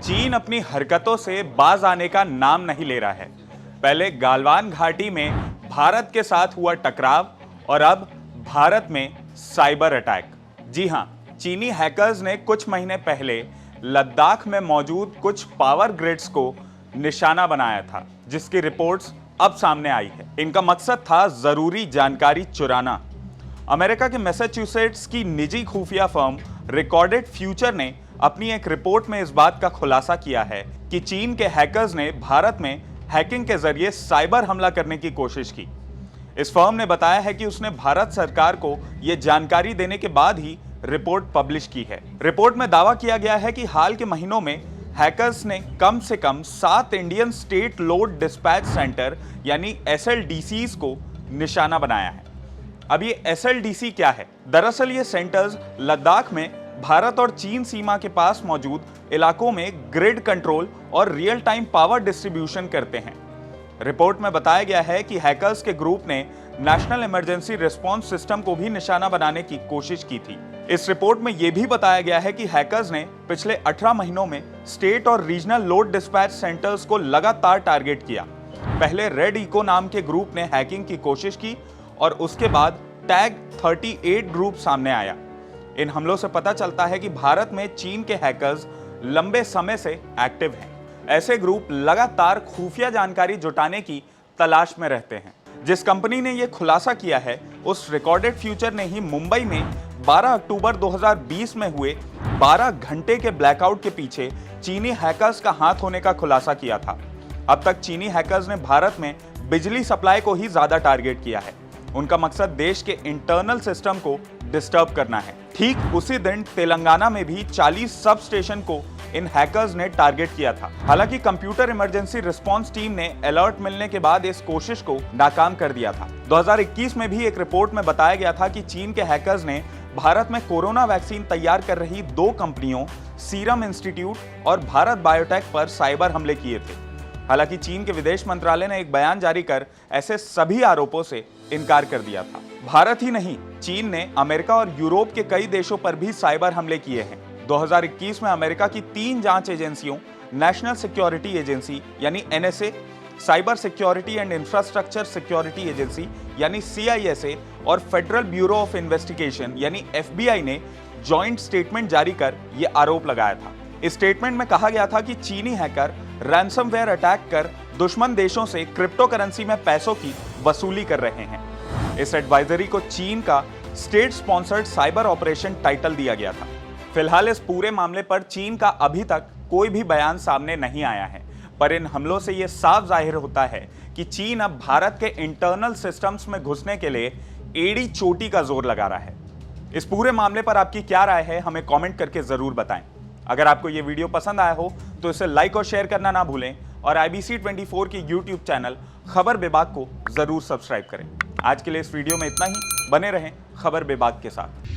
चीन अपनी हरकतों से बाज आने का नाम नहीं ले रहा है। पहले गालवान घाटी में भारत के साथ हुआ टकराव और अब भारत में साइबर अटैक। जी हां, चीनी हैकर्स ने कुछ महीने पहले लद्दाख में मौजूद कुछ पावर ग्रिड्स को निशाना बनाया था, जिसकी रिपोर्ट्स अब सामने आई है। इनका मकसद था जरूरी जानकारी चुराना। अमेरिका के मैसाचुसेट्स की निजी खुफिया फर्म रिकॉर्डेड फ्यूचर ने अपनी एक रिपोर्ट में इस बात का खुलासा किया है कि चीन के हैकर्स ने भारत में हैकिंग के जरिए साइबर हमला करने की कोशिश की। इस फर्म ने बताया है कि उसने भारत सरकार को यह जानकारी देने के बाद ही रिपोर्ट पब्लिश की है। रिपोर्ट में दावा किया गया है कि हाल के महीनों में हैकर्स ने कम से कम 7 Indian state load dispatch centre यानी SLDCs को निशाना बनाया है। अब ये SLDC क्या है? दरअसल ये सेंटर्स लद्दाख में भारत और चीन सीमा के पास मौजूद इलाकों में ग्रिड कंट्रोल और रियल टाइम पावर डिस्ट्रीब्यूशन करते हैं। रिपोर्ट में बताया गया है कि हैकर्स के ग्रुप ने नेशनल इमरजेंसी रिस्पांस सिस्टम को भी निशाना बनाने की कोशिश की थी। इस रिपोर्ट में यह भी बताया गया है कि हैकर्स ने पिछले 18 महीनों में स्टेट और रीजनल लोड डिस्पैच सेंटर्स को लगातार टारगेट किया। पहले रेड इको नाम के ग्रुप ने हैकिंग की कोशिश की और उसके बाद टैग 38 ग्रुप सामने आया। इन हमलों से पता चलता है कि भारत में चीन के हैकर्स लंबे समय से एक्टिव हैं। ऐसे ग्रुप लगातार खुफिया जानकारी जुटाने की तलाश में रहते हैं। जिस कंपनी ने यह खुलासा किया है, उस रिकॉर्डेड फ्यूचर ने ही मुंबई में 12 अक्टूबर 2020 में हुए 12 घंटे के ब्लैकआउट के पीछे चीनी हैकर्स का हाथ होने का खुलासा किया था। अब तक चीनी हैकर्स ने भारत में बिजली सप्लाई को ही ज्यादा टारगेट किया है। उनका मकसद देश के इंटरनल सिस्टम को डिस्टर्ब करना है। ठीक उसी दिन तेलंगाना में भी 40 सब स्टेशन को इन हैकर्स ने टारगेट किया था। हालांकि कंप्यूटर इमरजेंसी रिस्पांस टीम ने अलर्ट मिलने के बाद इस कोशिश को नाकाम कर दिया था। 2021 में भी एक रिपोर्ट में बताया गया था कि चीन के हैकर्स ने भारत में कोरोना वैक्सीन तैयार कर रही 2 कंपनियों सीरम इंस्टीट्यूट और भारत बायोटेक पर साइबर हमले किए थे। हालांकि चीन के विदेश मंत्रालय ने एक बयान जारी कर ऐसे सभी आरोपों से इनकार कर दिया था। भारत ही नहीं, चीन ने अमेरिका और यूरोप के कई देशों पर भी साइबर हमले किए हैं। 2021 में अमेरिका की 3 जांच एजेंसियों नेशनल सिक्योरिटी एजेंसी यानी NSA, cyber security and infrastructure security agency यानी CISA और फेडरल ब्यूरो ऑफ इन्वेस्टिगेशन यानी FBI ने जॉइंट स्टेटमेंट जारी कर यह आरोप लगाया था। इस स्टेटमेंट में कहा गया था कि चीनी हैकर रैंसमवेयर अटैक कर दुश्मन देशों से क्रिप्टो करेंसी में पैसों की वसूली कर रहे हैं। इस एडवाइजरी को चीन का state sponsored cyber operation title दिया गया था। फिलहाल इस पूरे मामले पर चीन का अभी तक कोई भी बयान सामने नहीं आया है, पर इन हमलों से यह साफ जाहिर होता है कि चीन अब भारत के इंटरनल सिस्टम्स में घुसने के लिए एड़ी चोटी का जोर लगा रहा है। इस पूरे मामले पर आपकी क्या राय है, हमें कमेंट करके जरूर बताएं। अगर आपको यह वीडियो पसंद आया हो तो इसे लाइक और शेयर करना ना भूलें और IBC 24 के YouTube चैनल खबर बेबाक को जरूर सब्सक्राइब करें। आज के लिए इस वीडियो में इतना ही। बने रहें खबर बेबाक के साथ।